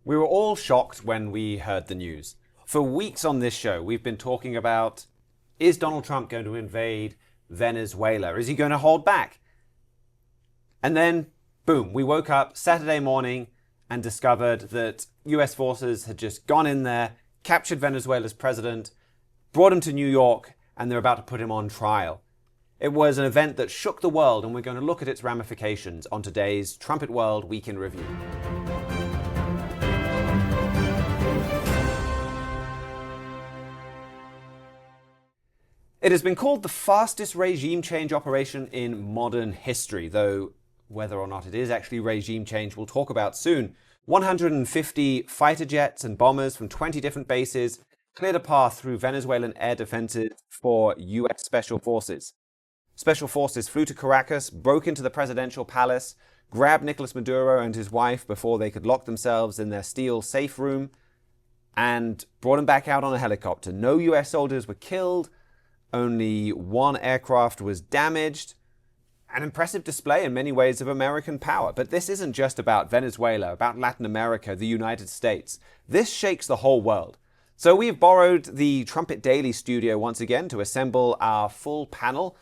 We were all shocked when we heard the news. For weeks on this show, we've been talking about, is Donald Trump going to invade Venezuela? Is he going to hold back? And then, boom, we woke up Saturday morning and discovered that US forces had just gone in there, captured Venezuela's president, brought him to New York, and they're about to put him on trial. It was an event that shook the world, and we're going to look at its ramifications on today's Trumpet World Week in Review. It has been called the fastest regime change operation in modern history, though whether or not it is actually regime change we'll talk about soon. 150 fighter jets and bombers from 20 different bases cleared a path through Venezuelan air defenses for US Special Forces. Special Forces flew to Caracas, broke into the presidential palace, grabbed Nicolás Maduro and his wife before they could lock themselves in their steel safe room, and brought him back out on a helicopter. No US soldiers were killed. Only one aircraft was damaged. An impressive display in many ways of American power. But this isn't just about Venezuela, about Latin America, the United States. This shakes the whole world. So we've borrowed the Trumpet Daily studio once again to assemble our full panel.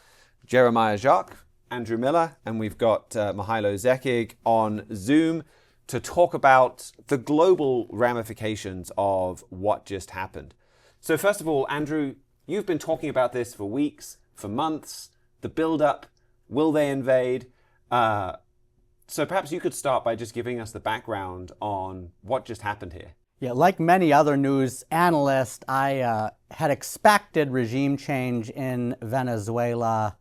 Jeremiah Jacques, Andrew Miiller, and we've got Mihailo Zekic on Zoom to talk about the global ramifications of what just happened. So first of all, Andrew, you've been talking about this for weeks, for months, the build-up, will they invade? So perhaps you could start by just giving us the background on what just happened here. Yeah, like many other news analysts, I had expected regime change in Venezuela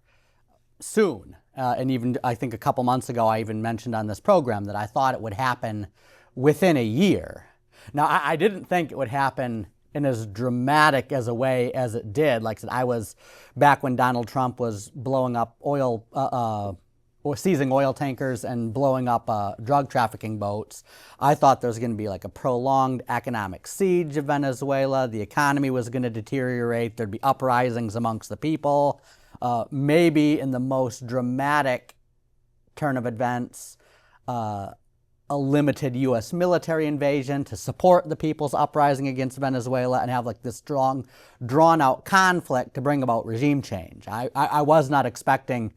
soon. And even, I think a couple months ago, I even mentioned on this program that I thought it would happen within a year. Now, I didn't think it would happen in as dramatic as a way as it did. Like I said, I was back when Donald Trump was blowing up oil, or seizing oil tankers and blowing up drug trafficking boats. I thought there was going to be like a prolonged economic siege of Venezuela. The economy was going to deteriorate. There'd be uprisings amongst the people. Maybe in the most dramatic turn of events, a limited U.S. military invasion to support the people's uprising against Venezuela and have like this strong, drawn-out conflict to bring about regime change. I was not expecting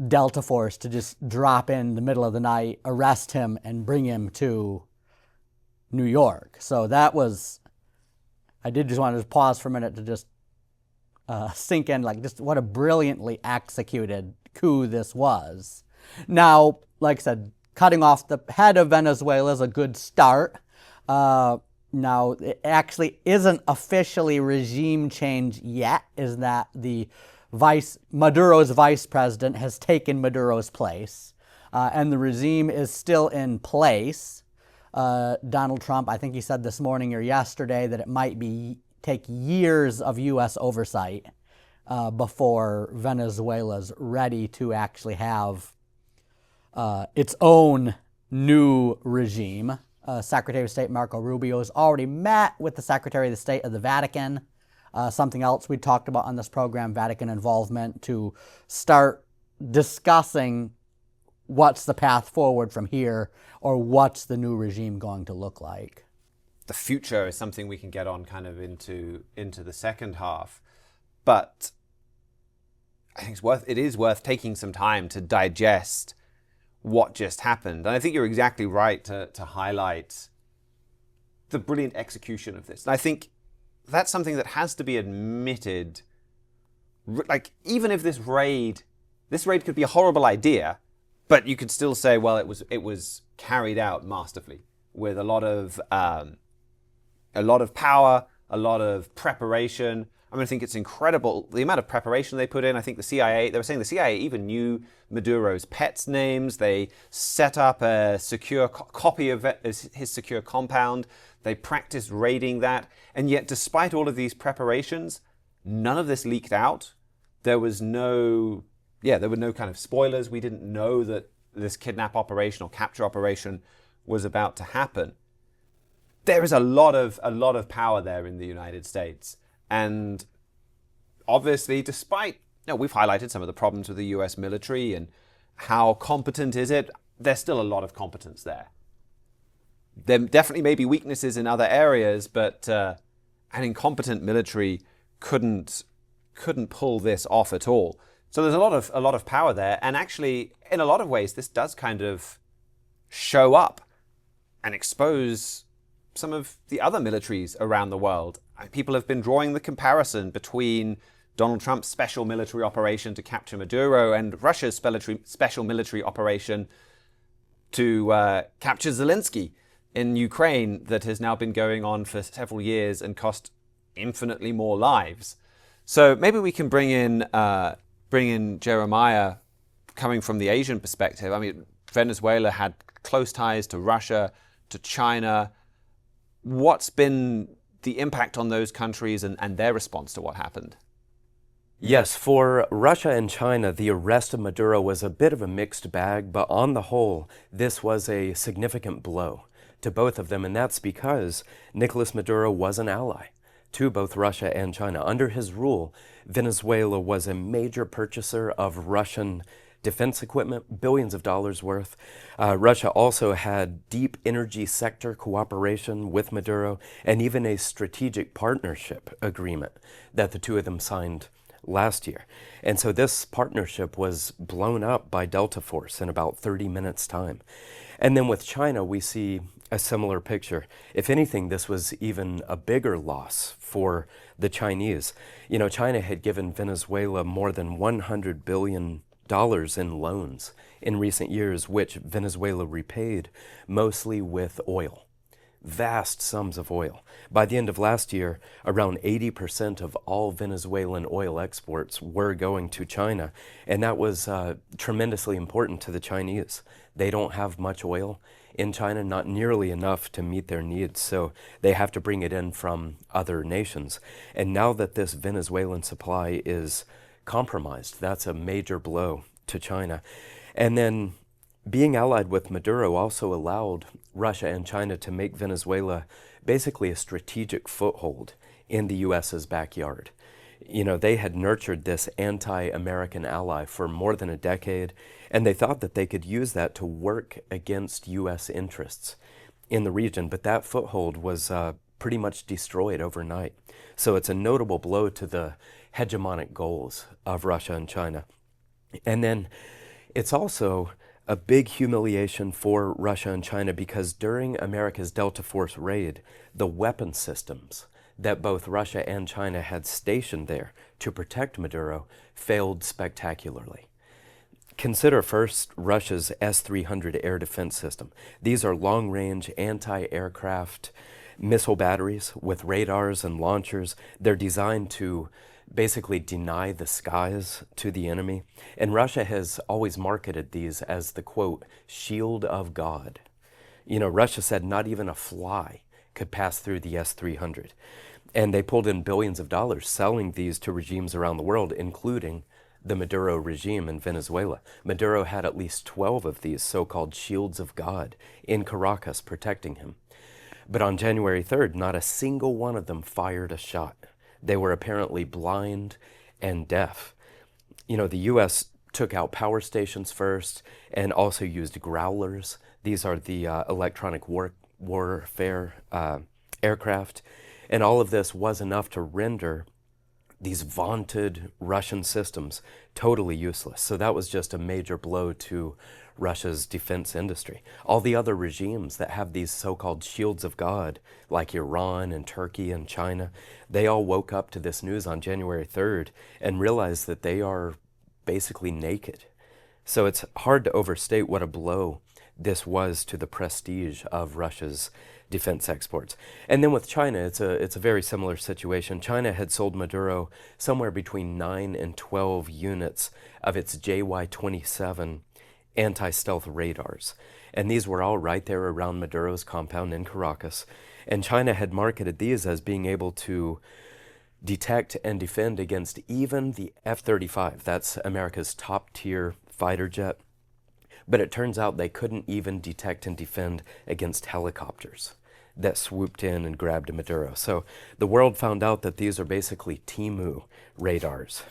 Delta Force to just drop in the middle of the night, arrest him, and bring him to New York. So that was, I did just want to pause for a minute to just sink in, like just what a brilliantly executed coup this was. Now, like I said, cutting off the head of Venezuela is a good start. Now, it actually isn't officially regime change yet, is that Maduro's vice president has taken Maduro's place, and the regime is still in place. Donald Trump, I think he said this morning or yesterday that it might take years of U.S. oversight before Venezuela's ready to actually have its own new regime. Secretary of State Marco Rubio has already met with the Secretary of State of the Vatican. Something else we talked about on this program, Vatican involvement, to start discussing what's the path forward from here, or what's the new regime going to look like. The future is something we can get on kind of into the second half. But I think it is worth taking some time to digest what just happened. And I think you're exactly right to highlight the brilliant execution of this. And I think that's something that has to be admitted. Like, even if this raid could be a horrible idea, but you could still say, well, it was carried out masterfully with a lot of power, a lot of preparation. I think it's incredible the amount of preparation they put in. I think they were saying the CIA even knew Maduro's pets' names. They set up a secure copy of his secure compound. They practiced raiding that. And yet, despite all of these preparations, none of this leaked out. There were no kind of spoilers. We didn't know that this kidnap operation or capture operation was about to happen. There is a lot of power there in the United States. And obviously, despite, we've highlighted some of the problems with the US military and how competent is it, there's still a lot of competence there. there definitely may be weaknesses in other areas, but an incompetent military couldn't pull this off at all. So there's a lot of power there, and actually, in a lot of ways, this does kind of show up and expose some of the other militaries around the world. People have been drawing the comparison between Donald Trump's special military operation to capture Maduro and Russia's special military operation to capture Zelensky in Ukraine that has now been going on for several years and cost infinitely more lives. So maybe we can bring in Jeremiah coming from the Asian perspective. I mean, Venezuela had close ties to Russia, to China. What's been the impact on those countries and their response to what happened? Yes, for Russia and China, the arrest of Maduro was a bit of a mixed bag, but on the whole, this was a significant blow to both of them, and that's because Nicolás Maduro was an ally to both Russia and China. Under his rule, Venezuela was a major purchaser of Russian defense equipment, billions of dollars worth. Russia also had deep energy sector cooperation with Maduro and even a strategic partnership agreement that the two of them signed last year. And so this partnership was blown up by Delta Force in about 30 minutes' time. And then with China, we see a similar picture. If anything, this was even a bigger loss for the Chinese. You know, China had given Venezuela more than $100 billion in loans in recent years, which Venezuela repaid mostly with oil. Vast sums of oil. By the end of last year, around 80% of all Venezuelan oil exports were going to China, and that was tremendously important to the Chinese. They don't have much oil in China, not nearly enough to meet their needs, so they have to bring it in from other nations. And now that this Venezuelan supply is compromised, that's a major blow to China. And then being allied with Maduro also allowed Russia and China to make Venezuela basically a strategic foothold in the U.S.'s backyard. You know, they had nurtured this anti-American ally for more than a decade, and they thought that they could use that to work against U.S. interests in the region, but that foothold was pretty much destroyed overnight. So it's a notable blow to the hegemonic goals of Russia and China. And then it's also a big humiliation for Russia and China because during America's Delta Force raid, the weapon systems that both Russia and China had stationed there to protect Maduro failed spectacularly. Consider first Russia's S-300 air defense system. These are long-range anti-aircraft missile batteries with radars and launchers. They're designed to basically deny the skies to the enemy. And Russia has always marketed these as the, quote, shield of God. You know, Russia said not even a fly could pass through the S-300. And they pulled in billions of dollars selling these to regimes around the world, including the Maduro regime in Venezuela. Maduro had at least 12 of these so-called shields of God in Caracas protecting him. But on January 3rd, not a single one of them fired a shot. They were apparently blind and deaf. You know, the U.S. took out power stations first and also used growlers. These are the electronic warfare aircraft. And all of this was enough to render these vaunted Russian systems totally useless. So that was just a major blow to Russia's defense industry. All the other regimes that have these so-called shields of God, like Iran and Turkey and China, they all woke up to this news on January 3rd and realized that they are basically naked. So it's hard to overstate what a blow this was to the prestige of Russia's defense exports. And then with China, it's a very similar situation. China had sold Maduro somewhere between 9 and 12 units of its JY-27 anti-stealth radars. And these were all right there around Maduro's compound in Caracas. And China had marketed these as being able to detect and defend against even the F-35. That's America's top-tier fighter jet. But it turns out they couldn't even detect and defend against helicopters that swooped in and grabbed Maduro. So the world found out that these are basically Timu radars,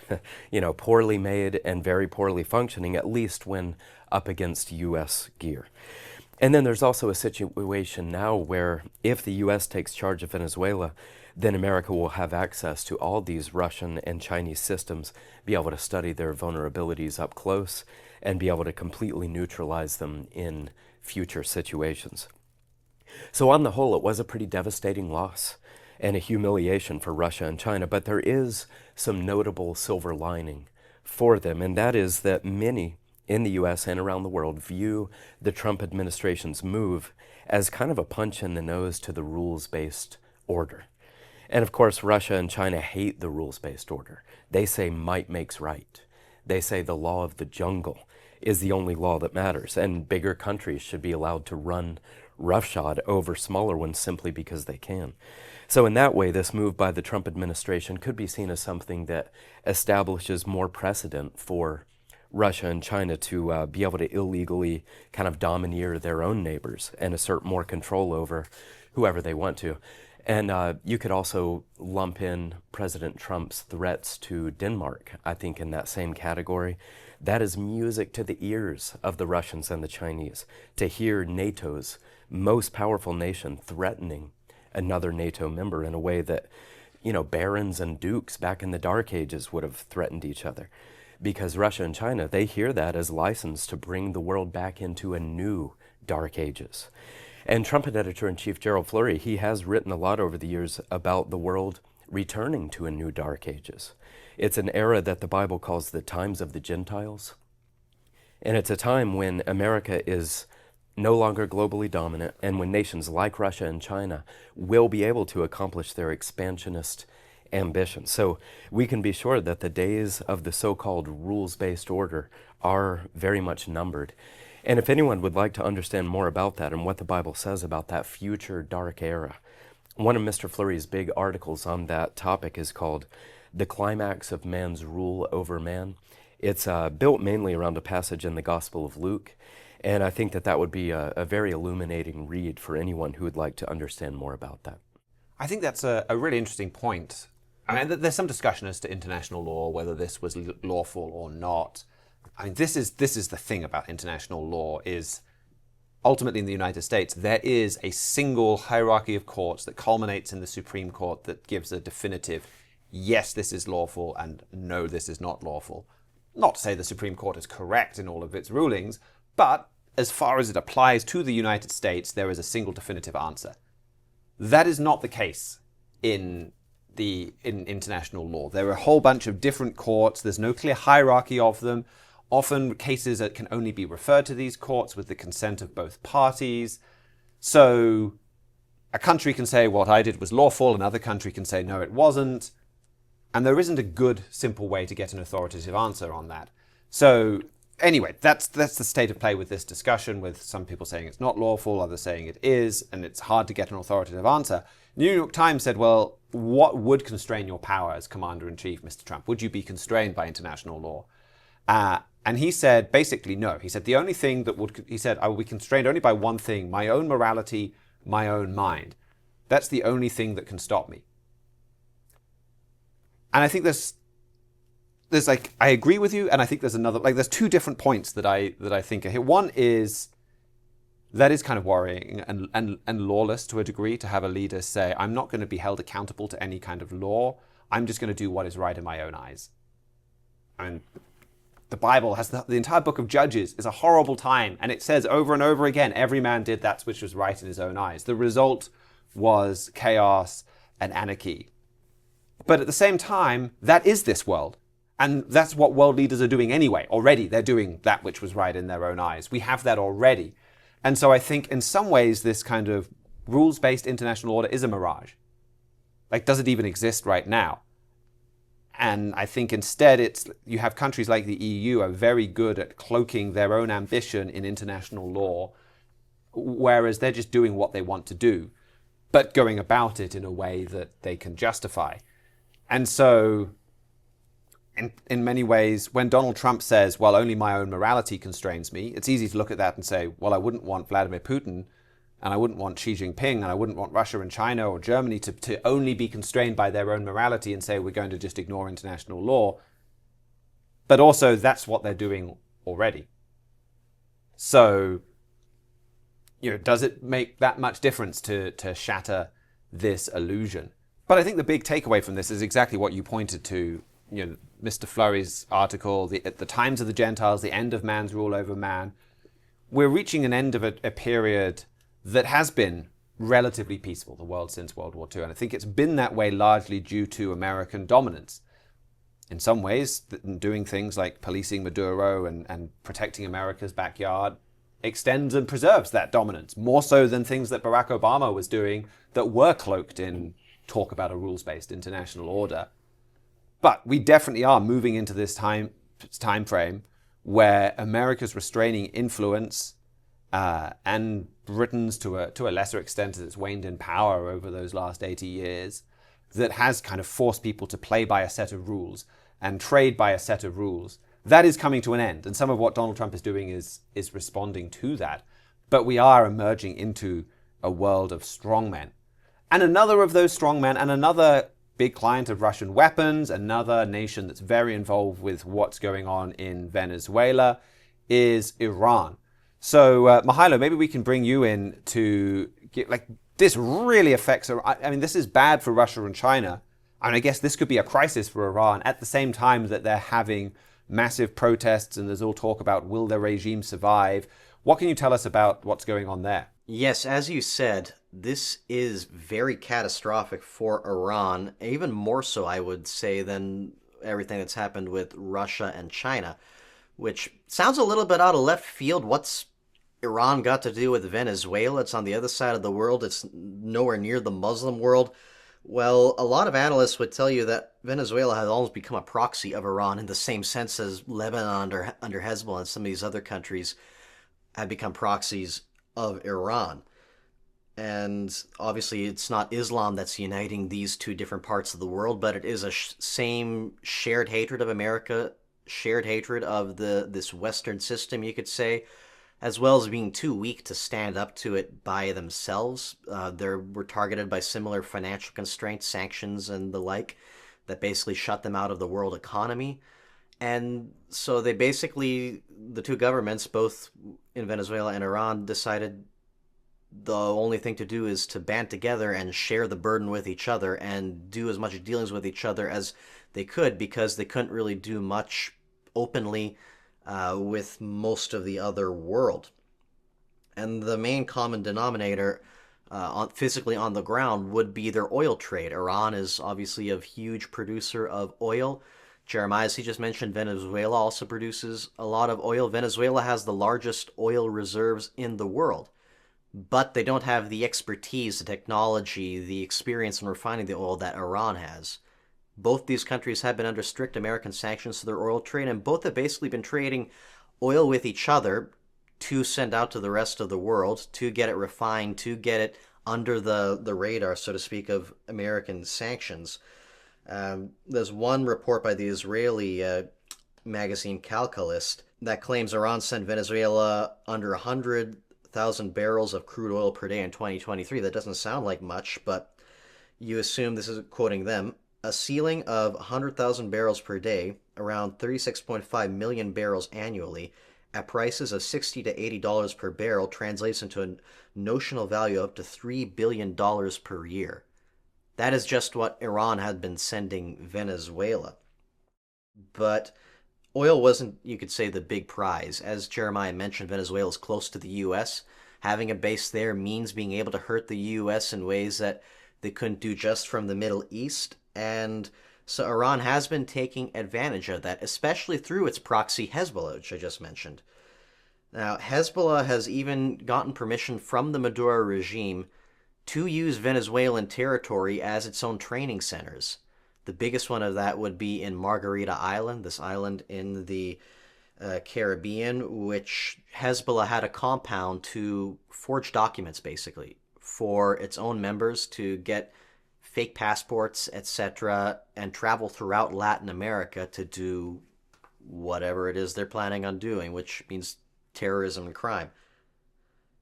you know, poorly made and very poorly functioning, at least when up against U.S. gear. And then there's also a situation now where if the U.S. takes charge of Venezuela, then America will have access to all these Russian and Chinese systems, be able to study their vulnerabilities up close, and be able to completely neutralize them in future situations. So on the whole, it was a pretty devastating loss and a humiliation for Russia and China, but there is some notable silver lining for them, and that is that many in the U.S. and around the world view the Trump administration's move as kind of a punch in the nose to the rules-based order. And of course, Russia and China hate the rules-based order. They say might makes right. They say the law of the jungle is the only law that matters, and bigger countries should be allowed to run roughshod over smaller ones simply because they can. So in that way, this move by the Trump administration could be seen as something that establishes more precedent for Russia and China to be able to illegally kind of domineer their own neighbors and assert more control over whoever they want to. And you could also lump in President Trump's threats to Denmark, I think, in that same category. That is music to the ears of the Russians and the Chinese, to hear NATO's most powerful nation threatening another NATO member in a way that, you know, barons and dukes back in the Dark Ages would have threatened each other. Because Russia and China, they hear that as license to bring the world back into a new Dark Ages. And Trumpet editor-in-chief Gerald Flurry, he has written a lot over the years about the world returning to a new Dark Ages. It's an era that the Bible calls the times of the Gentiles. And it's a time when America is no longer globally dominant, and when nations like Russia and China will be able to accomplish their expansionist ambition. So we can be sure that the days of the so-called rules-based order are very much numbered. And if anyone would like to understand more about that and what the Bible says about that future dark era, one of Mr. Flurry's big articles on that topic is called The Climax of Man's Rule Over Man. It's built mainly around a passage in the Gospel of Luke, and I think that that would be a very illuminating read for anyone who would like to understand more about that. I think that's a really interesting point. I mean, there's some discussion as to international law, whether this was lawful or not. I mean, this is the thing about international law is ultimately in the United States, there is a single hierarchy of courts that culminates in the Supreme Court that gives a definitive, yes, this is lawful, and no, this is not lawful. Not to say the Supreme Court is correct in all of its rulings, but as far as it applies to the United States, there is a single definitive answer. That is not the case in international law. There are a whole bunch of different courts. There's no clear hierarchy of them. Often cases that can only be referred to these courts with the consent of both parties. So a country can say what I did was lawful, another country can say no, it wasn't. And there isn't a good, simple way to get an authoritative answer on that. So anyway, that's the state of play with this discussion, with some people saying it's not lawful, others saying it is, and it's hard to get an authoritative answer. New York Times said, well, what would constrain your power as Commander-in-Chief, Mr. Trump? Would you be constrained by international law? And he said, basically, no. He said, the only thing that I will be constrained only by one thing, my own morality, my own mind. That's the only thing that can stop me. And I think there's like, I agree with you, and I think there's another, like, there's two different points that I think are here. One is, that is kind of worrying and lawless to a degree, to have a leader say, I'm not going to be held accountable to any kind of law. I'm just going to do what is right in my own eyes. And the Bible has the entire book of Judges is a horrible time, and it says over and over again, every man did that which was right in his own eyes. The result was chaos and anarchy. But at the same time, that is this world. And that's what world leaders are doing anyway. Already, they're doing that which was right in their own eyes. We have that already. And so I think in some ways, this kind of rules-based international order is a mirage. Like, does it even exist right now? And I think instead you have countries like the EU are very good at cloaking their own ambition in international law, whereas they're just doing what they want to do, but going about it in a way that they can justify. And so in many ways, when Donald Trump says, well, only my own morality constrains me, it's easy to look at that and say, well, I wouldn't want Vladimir Putin, and I wouldn't want Xi Jinping, and I wouldn't want Russia and China or Germany to only be constrained by their own morality and say we're going to just ignore international law. But also, that's what they're doing already. So, does it make that much difference to shatter this illusion? But I think the big takeaway from this is exactly what you pointed to, Mr. Fleury's article, the times of the Gentiles, the end of man's rule over man. We're reaching an end of a period that has been relatively peaceful, the world since World War II. And I think it's been that way largely due to American dominance. In some ways, doing things like policing Maduro and protecting America's backyard extends and preserves that dominance, more so than things that Barack Obama was doing that were cloaked in talk about a rules-based international order. But we definitely are moving into this time frame where America's restraining influence and Britain's to a lesser extent as it's waned in power over those last 80 years, that has kind of forced people to play by a set of rules and trade by a set of rules. That is coming to an end. And some of what Donald Trump is doing is responding to that. But we are emerging into a world of strongmen. And another of those strongmen, and another big client of Russian weapons, another nation that's very involved with what's going on in Venezuela, is Iran. So, Mihailo, maybe we can bring you in to get, this really affects, this is bad for Russia and China. And I guess this could be a crisis for Iran at the same time that they're having massive protests and there's all talk about will their regime survive. What can you tell us about what's going on there? Yes, as you said, this is very catastrophic for Iran, even more so, I would say, than everything that's happened with Russia and China, which sounds a little bit out of left field. What's Iran got to do with Venezuela? It's on the other side of the world. It's nowhere near the Muslim world. Well, a lot of analysts would tell you that Venezuela has almost become a proxy of Iran in the same sense as Lebanon under Hezbollah and some of these other countries have become proxies of Iran. And obviously it's not Islam that's uniting these two different parts of the world, but it is a same shared hatred of America, shared hatred of this Western system, you could say, as well as being too weak to stand up to it by themselves. They were targeted by similar financial constraints, sanctions, and the like, that basically shut them out of the world economy. And so they basically, the two governments, both in Venezuela and Iran, decided the only thing to do is to band together and share the burden with each other and do as much dealings with each other as they could, because they couldn't really do much openly with most of the other world. And the main common denominator physically on the ground would be their oil trade. Iran is obviously a huge producer of oil. Jeremiah, as he just mentioned, Venezuela also produces a lot of oil. Venezuela has the largest oil reserves in the world, but they don't have the expertise, the technology, the experience in refining the oil that Iran has. Both these countries have been under strict American sanctions to their oil trade, and both have basically been trading oil with each other to send out to the rest of the world, to get it refined, to get it under the radar, so to speak, of American sanctions. There's one report by the Israeli magazine Calculist that claims Iran sent Venezuela under 100,000 barrels of crude oil per day in 2023. That doesn't sound like much, but you assume, this is quoting them, a ceiling of 100,000 barrels per day, around 36.5 million barrels annually, at prices of $60 to $80 per barrel, translates into a notional value of up to $3 billion per year. That is just what Iran had been sending Venezuela. But oil wasn't, you could say, the big prize. As Jeremiah mentioned, Venezuela is close to the U.S. Having a base there means being able to hurt the U.S. in ways that they couldn't do just from the Middle East. And so Iran has been taking advantage of that, especially through its proxy Hezbollah, which I just mentioned. Now, Hezbollah has even gotten permission from the Maduro regime to use Venezuelan territory as its own training centers. The biggest one of that would be in Margarita Island, this island in the Caribbean, which Hezbollah had a compound to forge documents, basically, for its own members to get fake passports, etc., and travel throughout Latin America to do whatever it is they're planning on doing, which means terrorism and crime.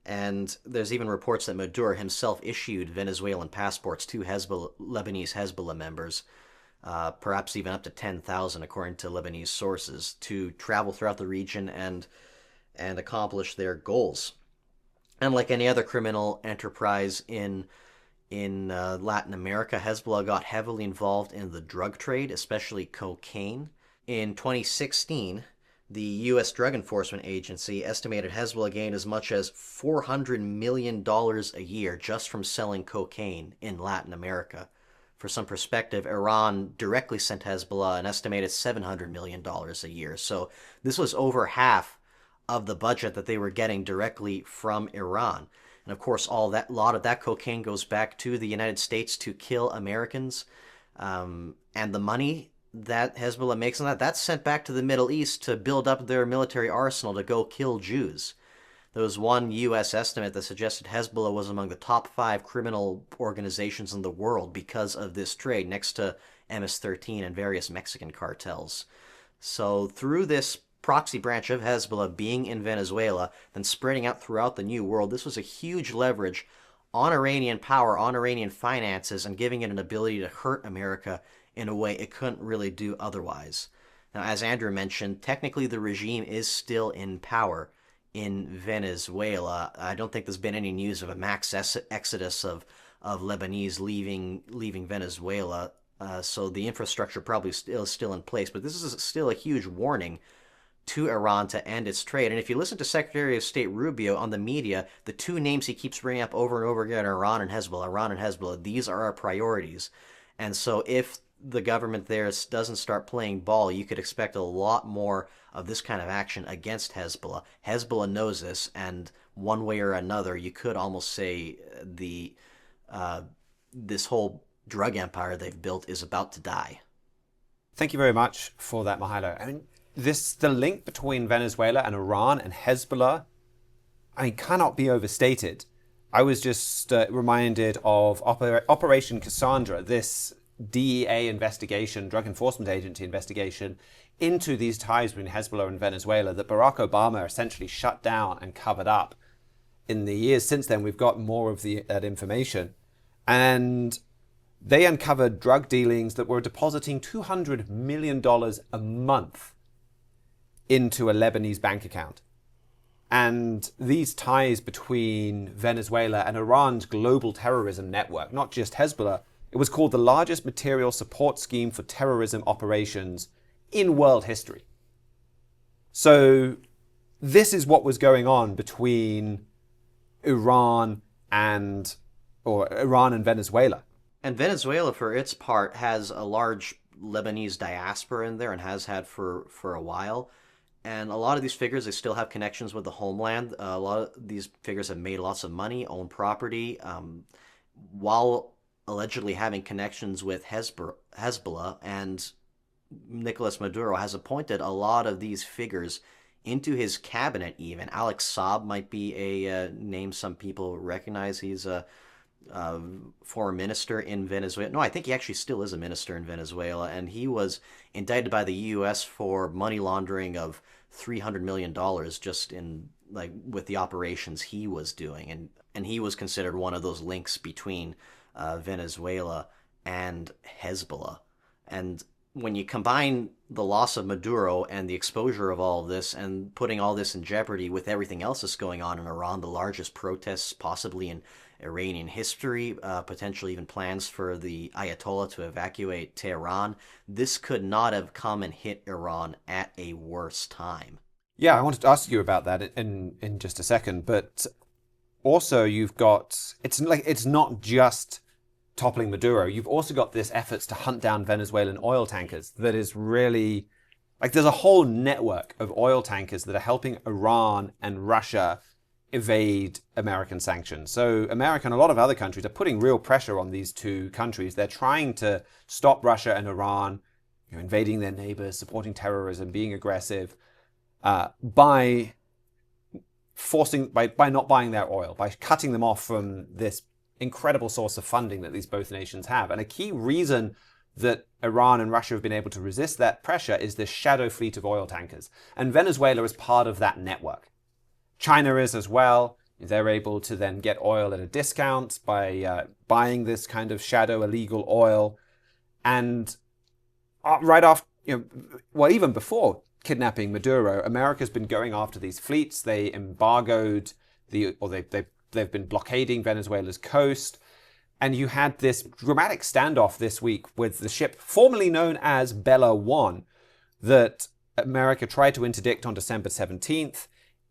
And there's even reports that Maduro himself issued Venezuelan passports to Lebanese Hezbollah members, perhaps even up to 10,000 according to Lebanese sources, to travel throughout the region and accomplish their goals. And like any other criminal enterprise in Latin America, Hezbollah got heavily involved in the drug trade, especially cocaine. In 2016, the U.S. Drug Enforcement Agency estimated Hezbollah gained as much as $400 million a year just from selling cocaine in Latin America. For some perspective, Iran directly sent Hezbollah an estimated $700 million a year. So this was over half of the budget that they were getting directly from Iran. And of course, a lot of that cocaine goes back to the United States to kill Americans. And the money that Hezbollah makes on that's sent back to the Middle East to build up their military arsenal to go kill Jews. There was one U.S. estimate that suggested Hezbollah was among the top 5 criminal organizations in the world because of this trade, next to MS-13 and various Mexican cartels. So through this proxy branch of Hezbollah being in Venezuela, then spreading out throughout the New World, this was a huge leverage on Iranian power, on Iranian finances, and giving it an ability to hurt America in a way it couldn't really do otherwise. Now, as Andrew mentioned, technically the regime is still in power in Venezuela. I don't think there's been any news of a mass exodus of Lebanese leaving Venezuela, so the infrastructure probably is still in place. But this is still a huge warning to Iran to end its trade. And if you listen to Secretary of State Rubio on the media, the two names he keeps bringing up over and over again are Iran and Hezbollah. These are our priorities. And so if the government there doesn't start playing ball, you could expect a lot more of this kind of action against Hezbollah. Hezbollah knows this, and one way or another, you could almost say this whole drug empire they've built is about to die. Thank you very much for that, Mihailo. I mean, the link between Venezuela and Iran and Hezbollah, cannot be overstated. I was just reminded of Operation Cassandra, this DEA investigation, Drug Enforcement Agency investigation into these ties between Hezbollah and Venezuela that Barack Obama essentially shut down and covered up. In the years since then, we've got more of that information. And they uncovered drug dealings that were depositing $200 million a month into a Lebanese bank account. And these ties between Venezuela and Iran's global terrorism network, not just Hezbollah, it was called the largest material support scheme for terrorism operations in world history. So this is what was going on between Iran and Venezuela. And Venezuela, for its part, has a large Lebanese diaspora in there and has had for a while. And a lot of these figures, they still have connections with the homeland. A lot of these figures have made lots of money, own property, while allegedly having connections with Hezbollah. And Nicolás Maduro has appointed a lot of these figures into his cabinet even. Alex Saab might be a name some people recognize. He's a former minister in Venezuela. No, I think he actually still is a minister in Venezuela, and he was indicted by the U.S. for money laundering of $300 million just in with the operations he was doing, and he was considered one of those links between Venezuela and Hezbollah. And when you combine the loss of Maduro and the exposure of all of this and putting all this in jeopardy with everything else that's going on in Iran, the largest protests possibly in Iranian history, potentially even plans for the Ayatollah to evacuate Tehran, this could not have come and hit Iran at a worse time. Yeah, I wanted to ask you about that in just a second, but also you've got, it's not just toppling Maduro, you've also got this efforts to hunt down Venezuelan oil tankers that is really, there's a whole network of oil tankers that are helping Iran and Russia evade American sanctions. So America and a lot of other countries are putting real pressure on these two countries. They're trying to stop Russia and Iran, invading their neighbors, supporting terrorism, being aggressive, by not buying their oil, by cutting them off from this incredible source of funding that these both nations have. And a key reason that Iran and Russia have been able to resist that pressure is this shadow fleet of oil tankers. And Venezuela is part of that network. China is as well. They're able to then get oil at a discount by buying this kind of shadow illegal oil. And right after, even before kidnapping Maduro, America's been going after these fleets. They embargoed they've been blockading Venezuela's coast. And you had this dramatic standoff this week with the ship formerly known as Bella 1 that America tried to interdict on December 17th.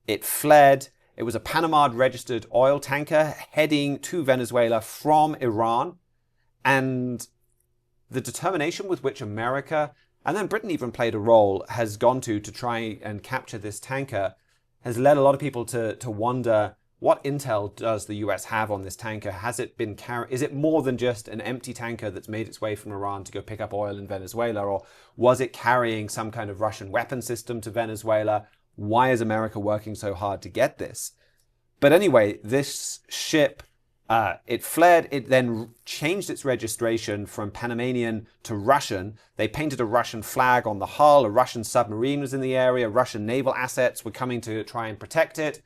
It fled. It was a Panama-registered oil tanker heading to Venezuela from Iran. And the determination with which America, and then Britain even played a role, has gone to try and capture this tanker has led a lot of people to wonder, what intel does the US have on this tanker? Has it been is it more than just an empty tanker that's made its way from Iran to go pick up oil in Venezuela? Or was it carrying some kind of Russian weapon system to Venezuela? Why is America working so hard to get this? But anyway, this ship, it fled. It then changed its registration from Panamanian to Russian. They painted a Russian flag on the hull. A Russian submarine was in the area. Russian naval assets were coming to try and protect it.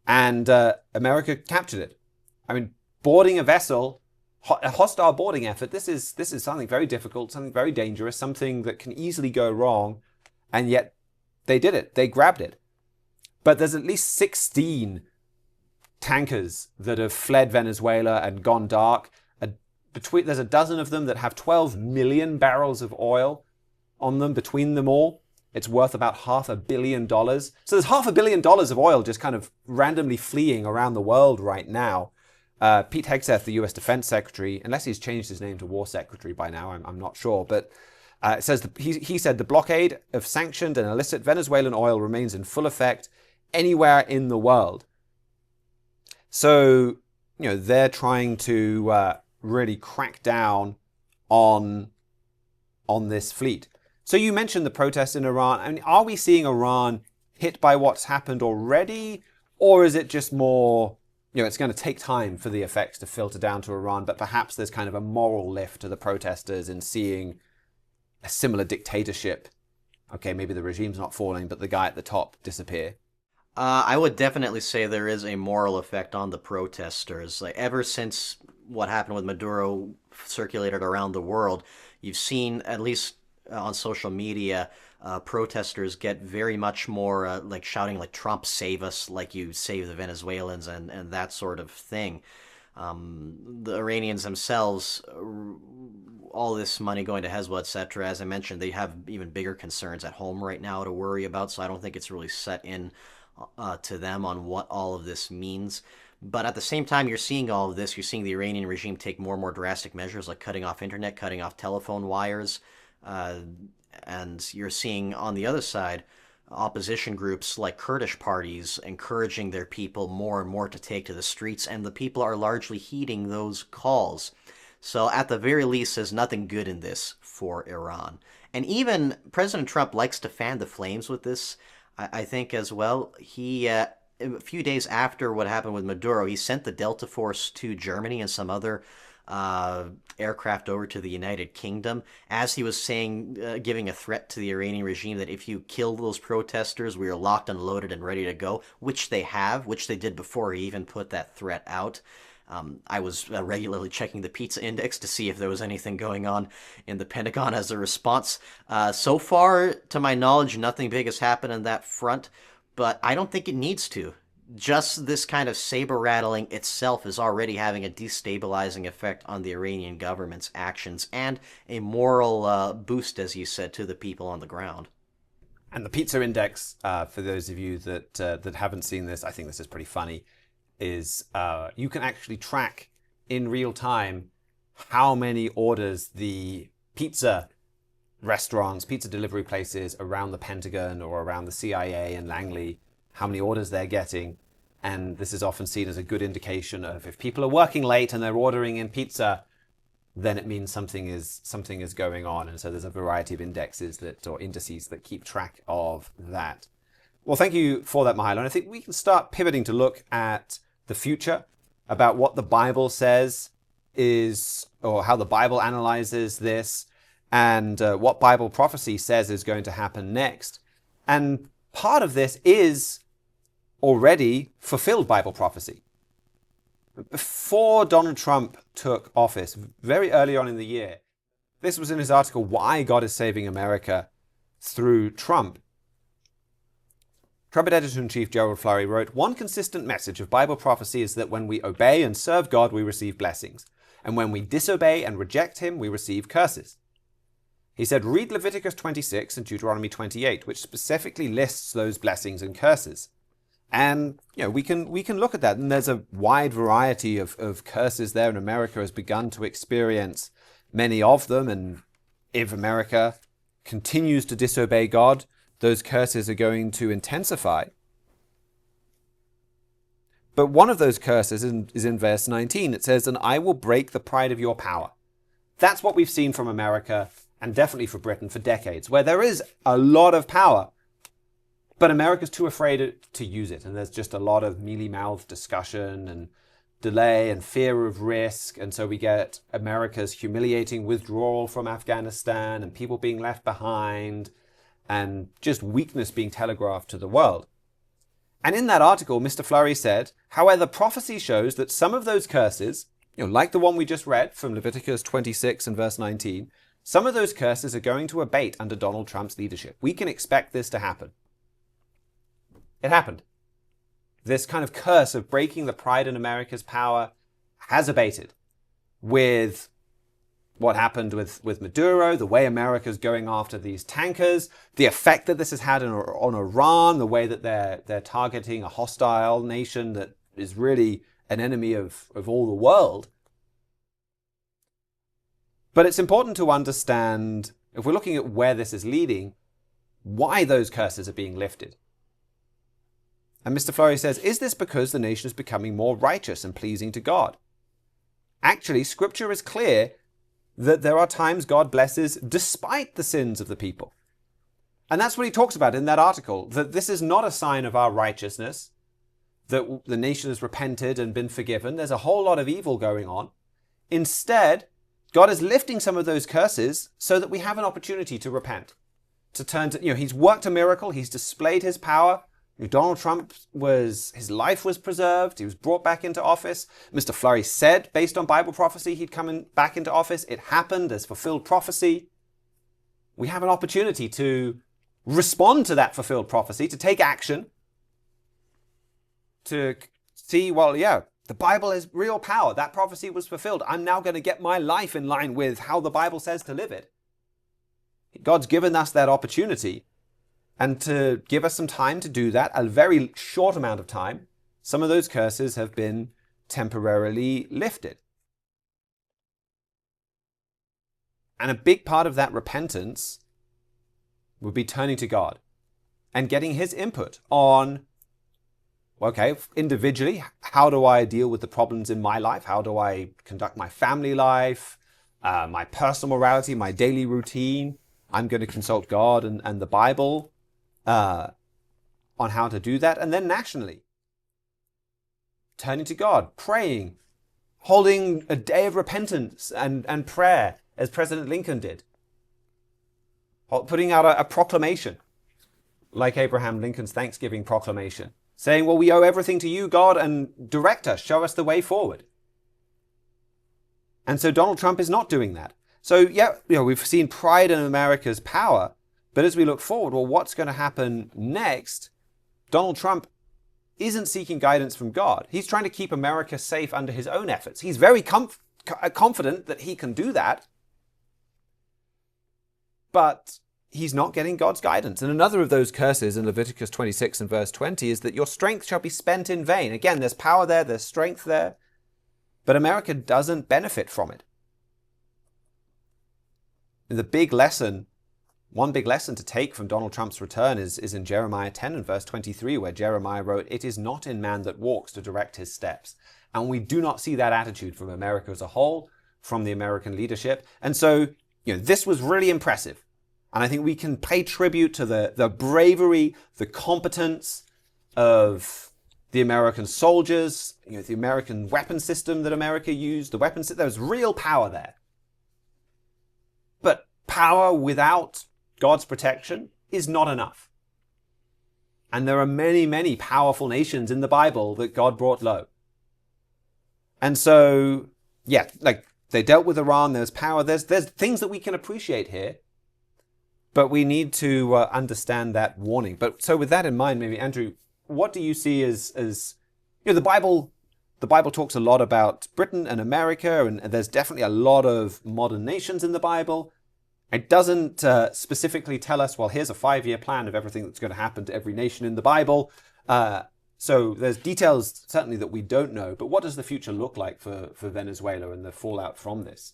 And America captured it. I mean, boarding a vessel, a hostile boarding effort, this is something very difficult, something very dangerous, something that can easily go wrong. And yet they did it. They grabbed it. But there's at least 16 tankers that have fled Venezuela and gone dark. There's a dozen of them that have 12 million barrels of oil on them between them all. It's worth about $500 million. So there's $500 million of oil just kind of randomly fleeing around the world right now. Pete Hegseth, the US Defense Secretary, unless he's changed his name to War Secretary by now, I'm not sure, but it says he said the blockade of sanctioned and illicit Venezuelan oil remains in full effect anywhere in the world. So, they're trying to really crack down on this fleet. So you mentioned the protests in Iran. I mean, are we seeing Iran hit by what's happened already? Or is it just more, it's going to take time for the effects to filter down to Iran, but perhaps there's kind of a moral lift to the protesters in seeing a similar dictatorship. Okay, maybe the regime's not falling, but the guy at the top disappear. I would definitely say there is a moral effect on the protesters. Like, ever since what happened with Maduro circulated around the world, you've seen, at least on social media, protesters get very much more like shouting like "Trump save us," like you save the Venezuelans and that sort of thing. The Iranians themselves, all this money going to Hezbollah, etc., as I mentioned, they have even bigger concerns at home right now to worry about, so I don't think it's really set in to them on what all of this means. But at the same time, you're seeing all of this, you're seeing the Iranian regime take more and more drastic measures like cutting off internet, cutting off telephone wires, and you're seeing on the other side opposition groups like Kurdish parties encouraging their people more and more to take to the streets, and the people are largely heeding those calls. So at the very least, there's nothing good in this for Iran. And even President Trump likes to fan the flames with this, I think, as well. He, a few days after what happened with Maduro, he sent the Delta Force to Germany and some other aircraft over to the United Kingdom, as he was saying, giving a threat to the Iranian regime that if you kill those protesters, we are locked and loaded and ready to go, which they have, which they did before he even put that threat out. I was regularly checking the pizza index to see if there was anything going on in the Pentagon as a response. So far, to my knowledge, nothing big has happened on that front, but I don't think it needs to. Just this kind of saber rattling itself is already having a destabilizing effect on the Iranian government's actions and a moral boost, as you said, to the people on the ground. And the pizza index, for those of you that haven't seen this, I think this is pretty funny, is you can actually track in real time how many orders the pizza restaurants, pizza delivery places around the Pentagon or around the CIA and Langley, how many orders they're getting. And this is often seen as a good indication of if people are working late and they're ordering in pizza, then it means something is going on. And so there's a variety of indexes or indices that keep track of that. Well, thank you for that, Mihailo. And I think we can start pivoting to look at the future, about what the Bible says is, or how the Bible analyzes this, and what Bible prophecy says is going to happen next. And part of this is already fulfilled Bible prophecy. Before Donald Trump took office, very early on in the year, this was in his article, Why God is Saving America Through Trump. Trumpet Editor-in-Chief Gerald Flurry wrote, "One consistent message of Bible prophecy is that when we obey and serve God, we receive blessings. And when we disobey and reject him, we receive curses." He said, read Leviticus 26 and Deuteronomy 28, which specifically lists those blessings and curses. And we can look at that, and there's a wide variety of curses there, and America has begun to experience many of them. And if America continues to disobey God, those curses are going to intensify. But one of those curses is in verse 19. It says, "And I will break the pride of your power." That's what we've seen from America, and definitely for Britain, for decades, where there is a lot of power, but America's too afraid to use it. And there's just a lot of mealy-mouthed discussion and delay and fear of risk. And so we get America's humiliating withdrawal from Afghanistan and people being left behind and just weakness being telegraphed to the world. And in that article, Mr. Flurry said, however, prophecy shows that some of those curses, like the one we just read from Leviticus 26 and verse 19, some of those curses are going to abate under Donald Trump's leadership. We can expect this to happen. It happened. This kind of curse of breaking the pride in America's power has abated with what happened with Maduro, the way America's going after these tankers, the effect that this has had on Iran, the way that they're targeting a hostile nation that is really an enemy of all the world. But it's important to understand, if we're looking at where this is leading, why those curses are being lifted. And Mr. Flurry says, is this because the nation is becoming more righteous and pleasing to God? Actually, Scripture is clear that there are times God blesses despite the sins of the people. And that's what he talks about in that article, that this is not a sign of our righteousness, that the nation has repented and been forgiven. There's a whole lot of evil going on. Instead, God is lifting some of those curses so that we have an opportunity to repent, to turn to, he's worked a miracle, he's displayed his power. Donald Trump his life was preserved. He was brought back into office. Mr. Flurry said, based on Bible prophecy, he'd come back into office. It happened. There's fulfilled prophecy. We have an opportunity to respond to that fulfilled prophecy, to take action, to see, the Bible is real power. That prophecy was fulfilled. I'm now going to get my life in line with how the Bible says to live it. God's given us that opportunity. And to give us some time to do that, a very short amount of time, some of those curses have been temporarily lifted. And a big part of that repentance would be turning to God and getting his input on, individually, how do I deal with the problems in my life? How do I conduct my family life, my personal morality, my daily routine? I'm going to consult God and the Bible on how to do that. And then nationally, turning to God, praying, holding a day of repentance and prayer, as President Lincoln did. Putting out a proclamation, like Abraham Lincoln's Thanksgiving proclamation, saying, we owe everything to you, God, and direct us, show us the way forward. And so Donald Trump is not doing that. So, we've seen pride in America's power. But as we look forward, what's going to happen next? Donald Trump isn't seeking guidance from God. He's trying to keep America safe under his own efforts. He's very confident that he can do that. But he's not getting God's guidance. And another of those curses in Leviticus 26 and verse 20 is that your strength shall be spent in vain. Again, there's power there, there's strength there. But America doesn't benefit from it. One big lesson to take from Donald Trump's return is in Jeremiah 10 and verse 23, where Jeremiah wrote, "It is not in man that walks to direct his steps." And we do not see that attitude from America as a whole, from the American leadership. And so, this was really impressive. And I think we can pay tribute to the bravery, the competence of the American soldiers, the American weapon system that America used, there was real power there. But power without God's protection is not enough. And there are many, many powerful nations in the Bible that God brought low. And so, they dealt with Iran, there's power, there's things that we can appreciate here. But we need to understand that warning. But so with that in mind, maybe Andrew, what do you see as the Bible? The Bible talks a lot about Britain and America, and there's definitely a lot of modern nations in the Bible. It doesn't specifically tell us, well, here's a 5-year plan of everything that's going to happen to every nation in the Bible. So there's details certainly that we don't know. But what does the future look like for Venezuela and the fallout from this?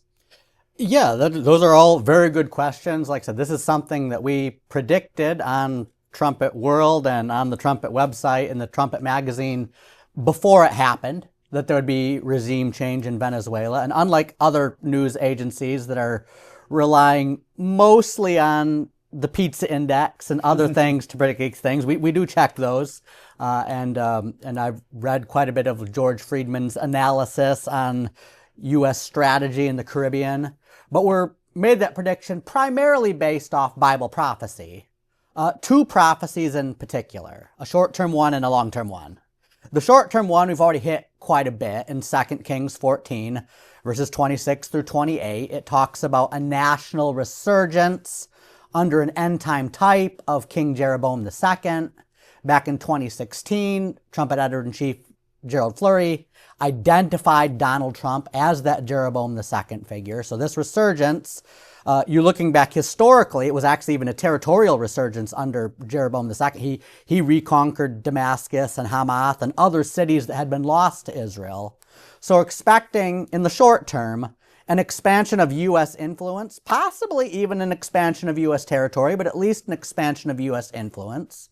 Yeah, those are all very good questions. Like I said, this is something that we predicted on Trumpet World and on the Trumpet website and the Trumpet magazine before it happened, that there would be regime change in Venezuela. And unlike other news agencies that are relying mostly on the pizza index and other things to predict things, we do check those. And I've read quite a bit of George Friedman's analysis on U.S. strategy in the Caribbean. But we're made that prediction primarily based off Bible prophecy. 2 prophecies in particular, a short-term one and a long-term one. The short-term one we've already hit quite a bit in 2 Kings 14, verses 26 through 28. It talks about a national resurgence under an end-time type of King Jeroboam II. Back in 2016, Trumpet Editor-in-Chief Gerald Fleury identified Donald Trump as that Jeroboam II figure. So this resurgence, you're looking back historically, it was actually even a territorial resurgence under Jeroboam II. He reconquered Damascus and Hamath and other cities that had been lost to Israel. So expecting in the short term an expansion of U.S. influence, possibly even an expansion of U.S. territory, but at least an expansion of U.S. influence.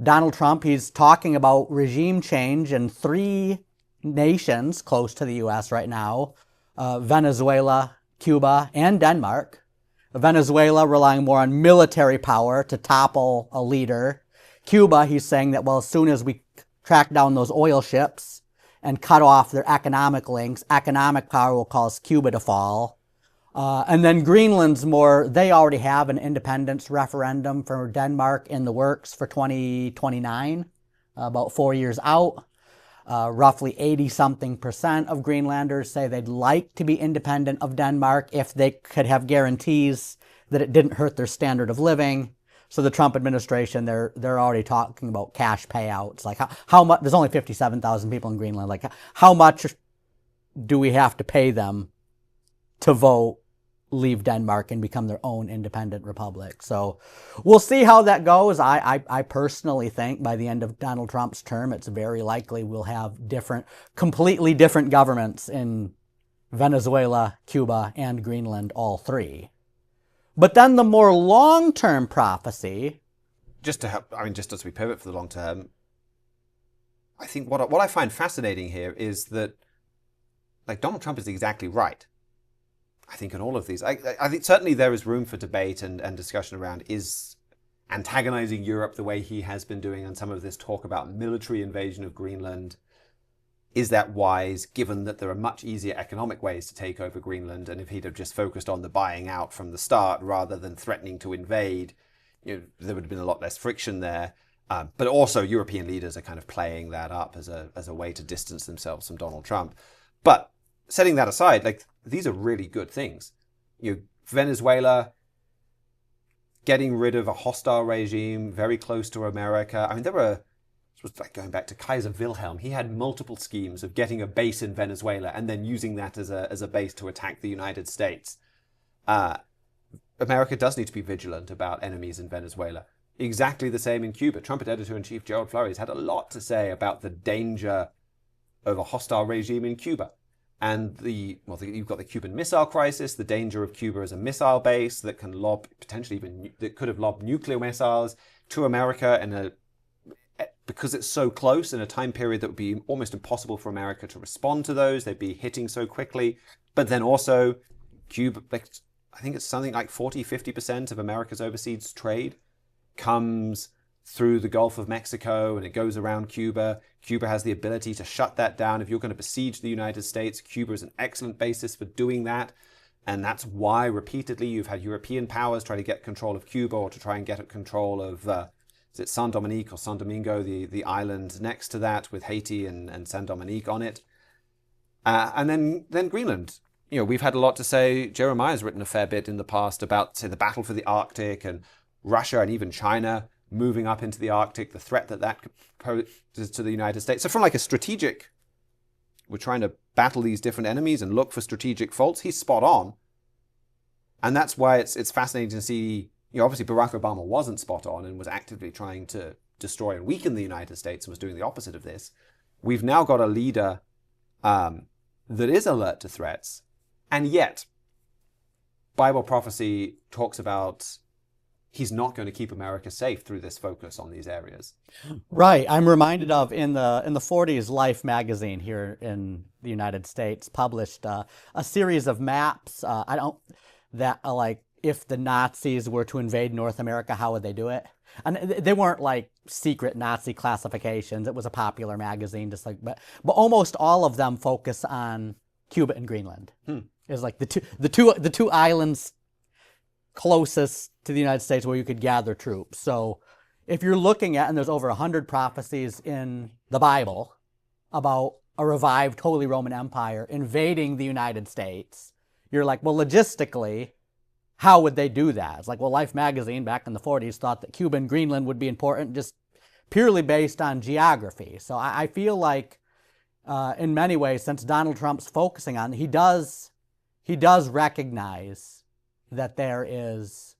Donald Trump, he's talking about regime change in 3 nations close to the U.S. right now, Venezuela, Cuba, and Denmark. Venezuela relying more on military power to topple a leader. Cuba, he's saying that, well, as soon as we track down those oil ships and cut off their economic links, economic power will cause Cuba to fall. And then Greenland's more, they already have an independence referendum for Denmark in the works for 2029, about 4 years out. Roughly 80-something% of Greenlanders say they'd like to be independent of Denmark if they could have guarantees that it didn't hurt their standard of living. So the Trump administration, they're already talking about cash payouts. Like how much, there's only 57,000 people in Greenland. Like how much do we have to pay them to vote, leave Denmark and become their own independent republic? So we'll see how that goes. I personally think by the end of Donald Trump's term, it's very likely we'll have completely different governments in Venezuela, Cuba, and Greenland, all 3. But then the more long-term prophecy, just as we pivot for the long term, I think what I find fascinating here is that, like, Donald Trump is exactly right. I think in all of these, I think certainly there is room for debate and discussion around, is antagonizing Europe the way he has been doing on some of this talk about military invasion of Greenland. Is that wise, given that there are much easier economic ways to take over Greenland? And if he'd have just focused on the buying out from the start rather than threatening to invade, there would have been a lot less friction there. But also European leaders are kind of playing that up as a way to distance themselves from Donald Trump. But setting that aside, like, these are really good things. Venezuela getting rid of a hostile regime very close to America. I mean, it was like going back to Kaiser Wilhelm. He had multiple schemes of getting a base in Venezuela and then using that as a base to attack the United States. America does need to be vigilant about enemies in Venezuela. Exactly the same in Cuba. Trumpet Editor-in-Chief Gerald Fleury has had a lot to say about the danger of a hostile regime in Cuba. And you've got the Cuban Missile Crisis, the danger of Cuba as a missile base that can that could have lobbed nuclear missiles to America because it's so close in a time period that would be almost impossible for America to respond to those. They'd be hitting so quickly. But then also Cuba, I think it's something like 40-50% of America's overseas trade comes through the Gulf of Mexico and it goes around Cuba. Cuba has the ability to shut that down. If you're going to besiege the United States, Cuba is an excellent basis for doing that. And that's why repeatedly you've had European powers try to get control of Cuba or to try and get control of, is it Saint Dominique or Saint Domingo, the island next to that with Haiti and Saint Dominique on it. And then Greenland. We've had a lot to say. Jeremiah's written a fair bit in the past about, say, the battle for the Arctic and Russia and even China moving up into the Arctic, the threat that poses to the United States. So from like a strategic, we're trying to battle these different enemies and look for strategic faults, he's spot on. And that's why it's fascinating to see, obviously Barack Obama wasn't spot on and was actively trying to destroy and weaken the United States and was doing the opposite of this. We've now got a leader that is alert to threats, and yet Bible prophecy talks about he's not going to keep America safe through this focus on these areas. Right. I'm reminded of in the 40s, Life magazine here in the United States published a series of maps. Like if the Nazis were to invade North America, how would they do it? And they weren't like secret Nazi classifications. It was a popular magazine, just like, but almost all of them focus on Cuba and Greenland. It's like the two islands closest to the United States where you could gather troops. So if you're looking at, and there's over 100 prophecies in the Bible about a revived Holy Roman Empire invading the United States, you're like, well, logistically, how would they do that? It's like, well, Life magazine back in the 40s thought that Cuba and Greenland would be important just purely based on geography. So I feel like in many ways, since Donald Trump's focusing on, he does recognize that there is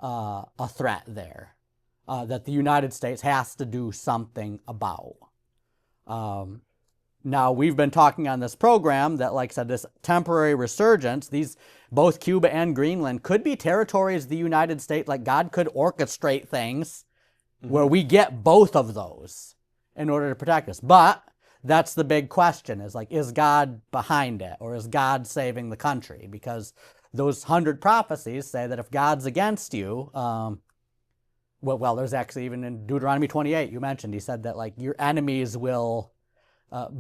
a threat there that the United States has to do something about. Now, we've been talking on this program that, like I said, this temporary resurgence, both Cuba and Greenland could be territories of the United States. Like God could orchestrate things where we get both of those in order to protect us. But that's the big question, is God behind it, or is God saving the country? Because those 100 prophecies say that if God's against you, well, there's actually even in Deuteronomy 28, you mentioned, he said that like your enemies will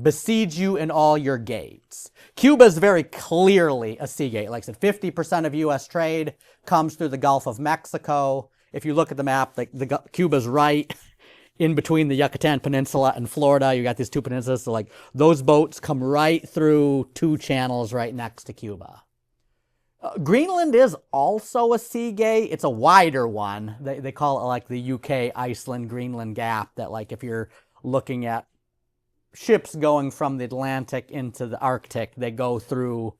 besiege you in all your gates. Cuba is very clearly a sea gate. Like I said, 50% of U.S. trade comes through the Gulf of Mexico. If you look at the map, Cuba's right in between the Yucatan Peninsula and Florida. You got these two peninsulas, so like those boats come right through two channels right next to Cuba. Greenland is also a sea gate. It's a wider one. They call it like the UK, Iceland, Greenland gap, that like if you're looking at ships going from the Atlantic into the Arctic, they go through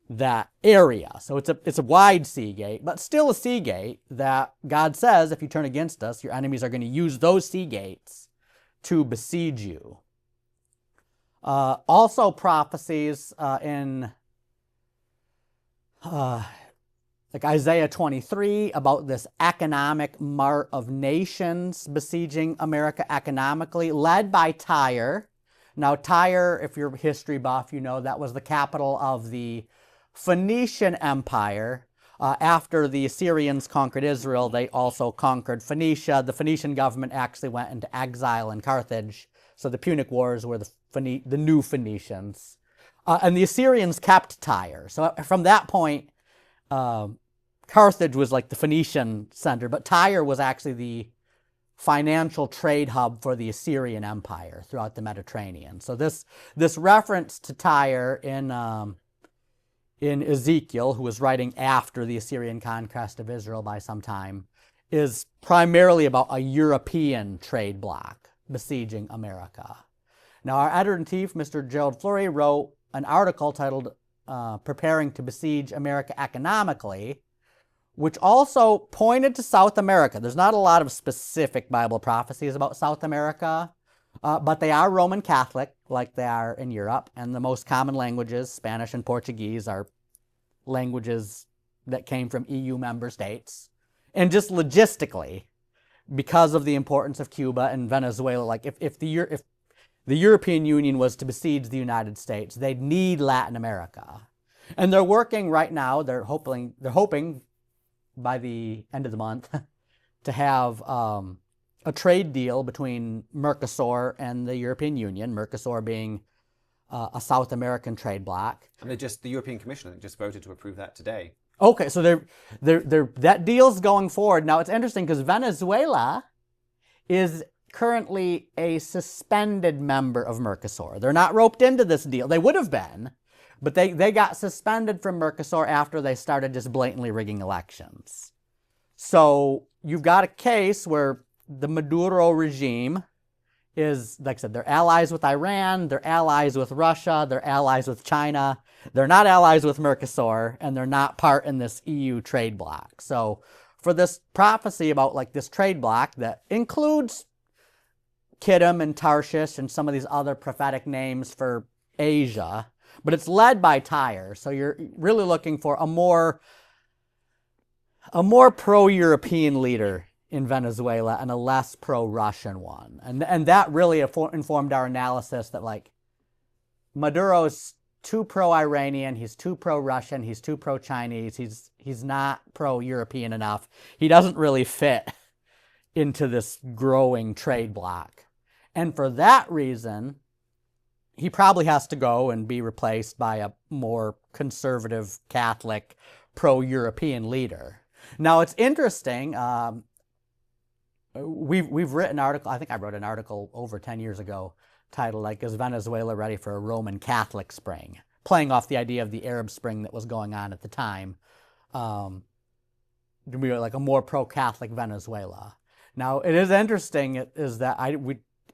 that area. So it's a wide sea gate, but still a sea gate that God says if you turn against us, your enemies are going to use those sea gates to besiege you. Also prophecies in like Isaiah 23 about this economic mart of nations besieging America economically, led by Tyre. Now Tyre, if you're a history buff, you know that was the capital of the Phoenician Empire. After the Assyrians conquered Israel, they also conquered Phoenicia. The Phoenician government actually went into exile in Carthage. So the Punic Wars were the new Phoenicians. And the Assyrians kept Tyre. So from that point, Carthage was like the Phoenician center, but Tyre was actually the financial trade hub for the Assyrian Empire throughout the Mediterranean. So this reference to Tyre in Ezekiel, who was writing after the Assyrian conquest of Israel by some time, is primarily about a European trade bloc besieging America. Now, our editor-in-chief, Mr. Gerald Fleury, wrote an article titled Preparing to Besiege America Economically, which also pointed to South America. There's not a lot of specific Bible prophecies about South America, but they are Roman Catholic, like they are in Europe, and the most common languages, Spanish and Portuguese, are languages that came from EU member states. And just logistically, because of the importance of Cuba and Venezuela, like if the European Union was to besiege the United States, they'd need Latin America. And they're working right now, they're hoping by the end of the month to have a trade deal between Mercosur and the European Union, Mercosur being a South American trade bloc. And the European Commission just voted to approve that today. Okay, so that deal's going forward. Now it's interesting because Venezuela is currently a suspended member of Mercosur. They're not roped into this deal. They would have been, but they got suspended from Mercosur after they started just blatantly rigging elections. So you've got a case where the Maduro regime is, like I said, they're allies with Iran, they're allies with Russia, they're allies with China, they're not allies with Mercosur, and they're not part in this EU trade bloc. So for this prophecy about like this trade bloc that includes Kittim and Tarshish and some of these other prophetic names for Asia, but it's led by Tyre. So you're really looking for a more pro-European leader in Venezuela and a less pro-Russian one. And that really informed our analysis that like Maduro's too pro-Iranian, he's too pro-Russian, he's too pro-Chinese, he's not pro-European enough. He doesn't really fit into this growing trade bloc. And for that reason, he probably has to go and be replaced by a more conservative, Catholic, pro-European leader. Now, it's interesting. We've written an article, I think I wrote an article over 10 years ago titled, like, Is Venezuela Ready for a Roman Catholic Spring? Playing off the idea of the Arab Spring that was going on at the time. To be like a more pro-Catholic Venezuela. Now, it is interesting is that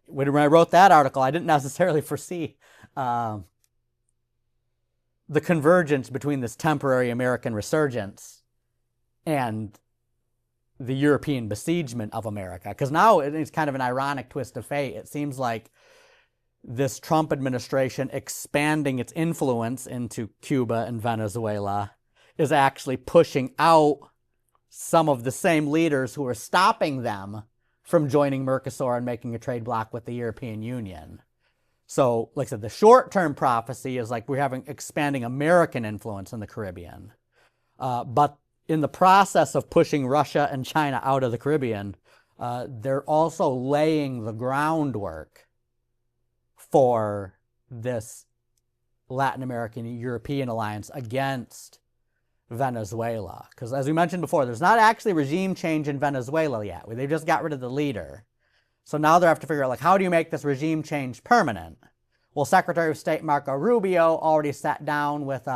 when I wrote that article, I didn't necessarily foresee the convergence between this temporary American resurgence and the European besiegement of America. Because now it's kind of an ironic twist of fate. It seems like this Trump administration expanding its influence into Cuba and Venezuela is actually pushing out some of the same leaders who are stopping them from joining Mercosur and making a trade bloc with the European Union. So, like I said, the short-term prophecy is like we're having expanding American influence in the Caribbean. But in the process of pushing Russia and China out of the Caribbean, they're also laying the groundwork for this Latin American European alliance against Venezuela. Because as we mentioned before, there's not actually regime change in Venezuela yet. They just got rid of the leader. So now they have to figure out, like, how do you make this regime change permanent? Well, Secretary of State Marco Rubio already sat down with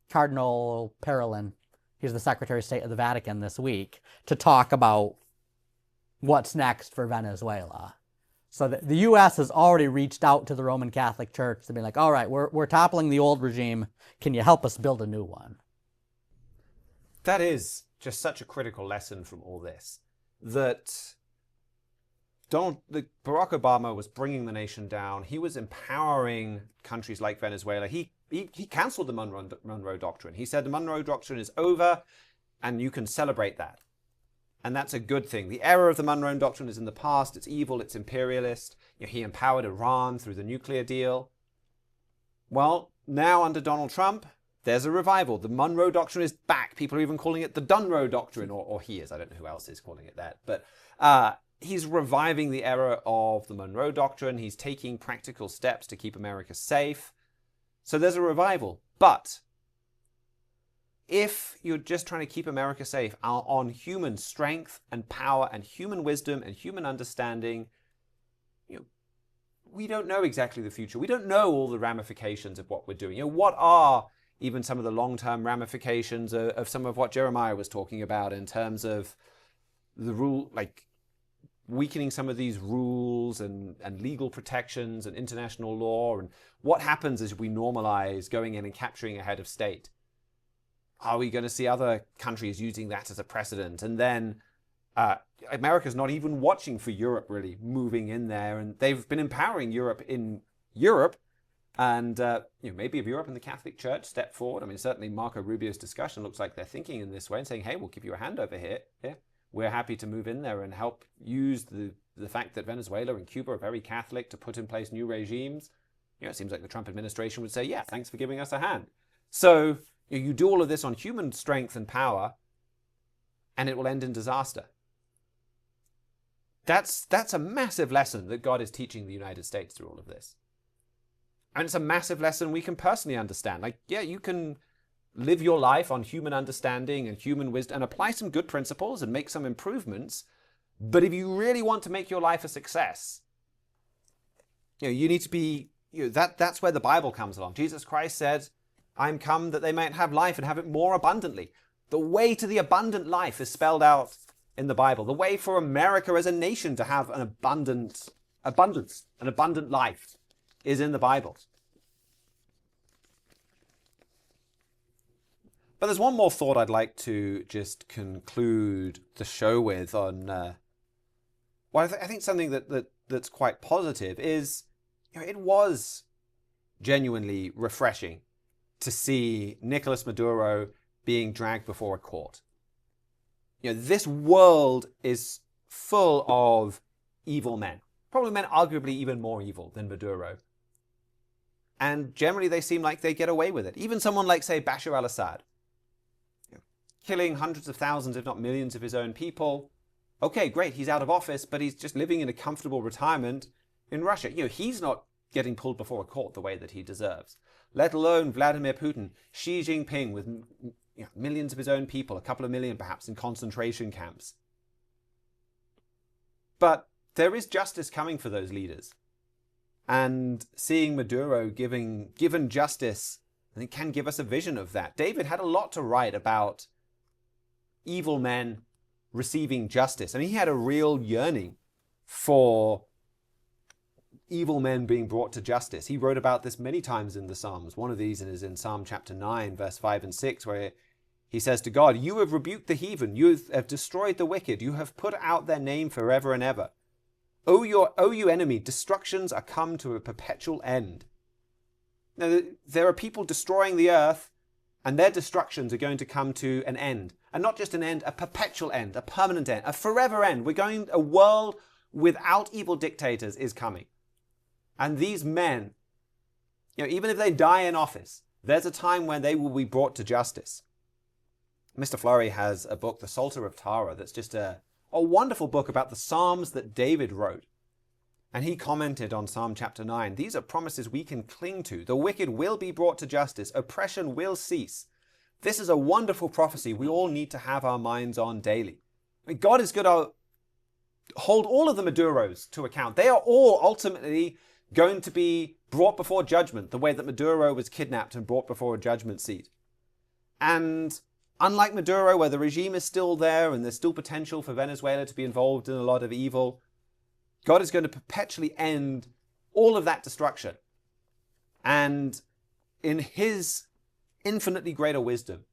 Cardinal Parolin, he's the Secretary of State of the Vatican this week, to talk about what's next for Venezuela. So the U.S. has already reached out to the Roman Catholic Church to be like, all right, we're toppling the old regime. Can you help us build a new one? That is just such a critical lesson from all this, that Barack Obama was bringing the nation down. He was empowering countries like Venezuela. He canceled the Monroe Doctrine. He said the Monroe Doctrine is over and you can celebrate that. And that's a good thing. The error of the Monroe Doctrine is in the past. It's evil. It's imperialist. He empowered Iran through the nuclear deal. Well, now under Donald Trump, there's a revival. The Monroe Doctrine is back. People are even calling it the Dunroe Doctrine, or he is. I don't know who else is calling it that. But he's reviving the era of the Monroe Doctrine. He's taking practical steps to keep America safe. So there's a revival. But if you're just trying to keep America safe on human strength and power and human wisdom and human understanding, we don't know exactly the future. We don't know all the ramifications of what we're doing. What are even some of the long-term ramifications of some of what Jeremiah was talking about in terms of the rule, like weakening some of these rules and legal protections and international law, and what happens as we normalize going in and capturing a head of state? Are we going to see other countries using that as a precedent? And then America's not even watching for Europe really moving in there. And they've been empowering Europe in Europe. And maybe if Europe and the Catholic Church step forward, I mean, certainly Marco Rubio's discussion looks like they're thinking in this way and saying, hey, we'll give you a hand over here. Yeah, we're happy to move in there and help use the fact that Venezuela and Cuba are very Catholic to put in place new regimes. It seems like the Trump administration would say, yeah, thanks for giving us a hand. So you do all of this on human strength and power, and it will end in disaster. That's a massive lesson that God is teaching the United States through all of this. And it's a massive lesson we can personally understand. Like, yeah, you can live your life on human understanding and human wisdom and apply some good principles and make some improvements. But if you really want to make your life a success, you need to be, that's where the Bible comes along. Jesus Christ said, I'm come that they might have life and have it more abundantly. The way to the abundant life is spelled out in the Bible. The way for America as a nation to have an abundant life is in the Bible. But there's one more thought I'd like to just conclude the show with on, I think something that's quite positive is, it was genuinely refreshing to see Nicolás Maduro being dragged before a court. This world is full of evil men, probably men arguably even more evil than Maduro. And generally they seem like they get away with it. Even someone like, say, Bashar al-Assad, killing hundreds of thousands, if not millions of his own people. Okay, great, he's out of office, but he's just living in a comfortable retirement in Russia. He's not getting pulled before a court the way that he deserves. Let alone Vladimir Putin, Xi Jinping with millions of his own people, a couple of million perhaps, in concentration camps. But there is justice coming for those leaders. And seeing Maduro given justice, I think, can give us a vision of that. David had a lot to write about evil men receiving justice. And he had a real yearning for evil men being brought to justice. He wrote about this many times in the Psalms. One of these is in Psalm chapter 9, verse 5 and 6, where he says to God, "You have rebuked the heathen, you have destroyed the wicked, you have put out their name forever and ever. O you enemy, destructions are come to a perpetual end." Now, there are people destroying the earth, and their destructions are going to come to an end. And not just an end, a perpetual end, a permanent end, a forever end. A world without evil dictators is coming. And these men, even if they die in office, there's a time when they will be brought to justice. Mr. Flurry has a book, The Psalter of Tara, that's just a wonderful book about the Psalms that David wrote. And he commented on Psalm chapter 9, "These are promises we can cling to. The wicked will be brought to justice. Oppression will cease." This is a wonderful prophecy we all need to have our minds on daily. God is going to hold all of the Maduros to account. They are all ultimately going to be brought before judgment, the way that Maduro was kidnapped and brought before a judgment seat. And unlike Maduro, where the regime is still there and there's still potential for Venezuela to be involved in a lot of evil, God is going to perpetually end all of that destruction. And in his infinitely greater wisdom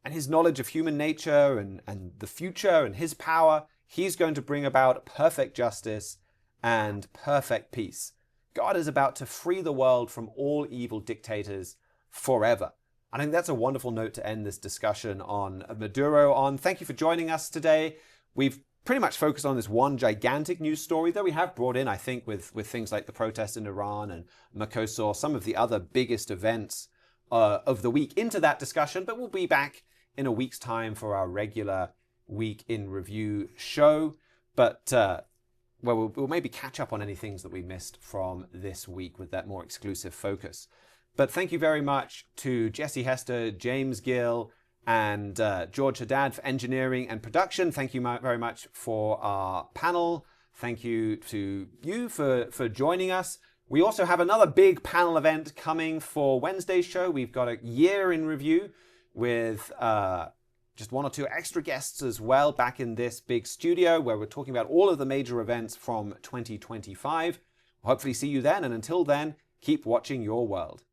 and his knowledge of human nature and the future and his power, he's going to bring about perfect justice and perfect peace. God is about to free the world from all evil dictators forever. I think that's a wonderful note to end this discussion on Maduro on. Thank you for joining us today. We've pretty much focused on this one gigantic news story, though we have brought in, I think, with things like the protests in Iran and Mercosur, some of the other biggest events of the week into that discussion. But we'll be back in a week's time for our regular Week in Review show. But we'll maybe catch up on any things that we missed from this week with that more exclusive focus. But thank you very much to Jesse Hester, James Gill, and George Haddad for engineering and production. Thank you very much for our panel. Thank you to you for joining us. We also have another big panel event coming for Wednesday's show. We've got a year in review with just one or two extra guests as well back in this big studio where we're talking about all of the major events from 2025. Hopefully see you then, and until then, keep watching your world.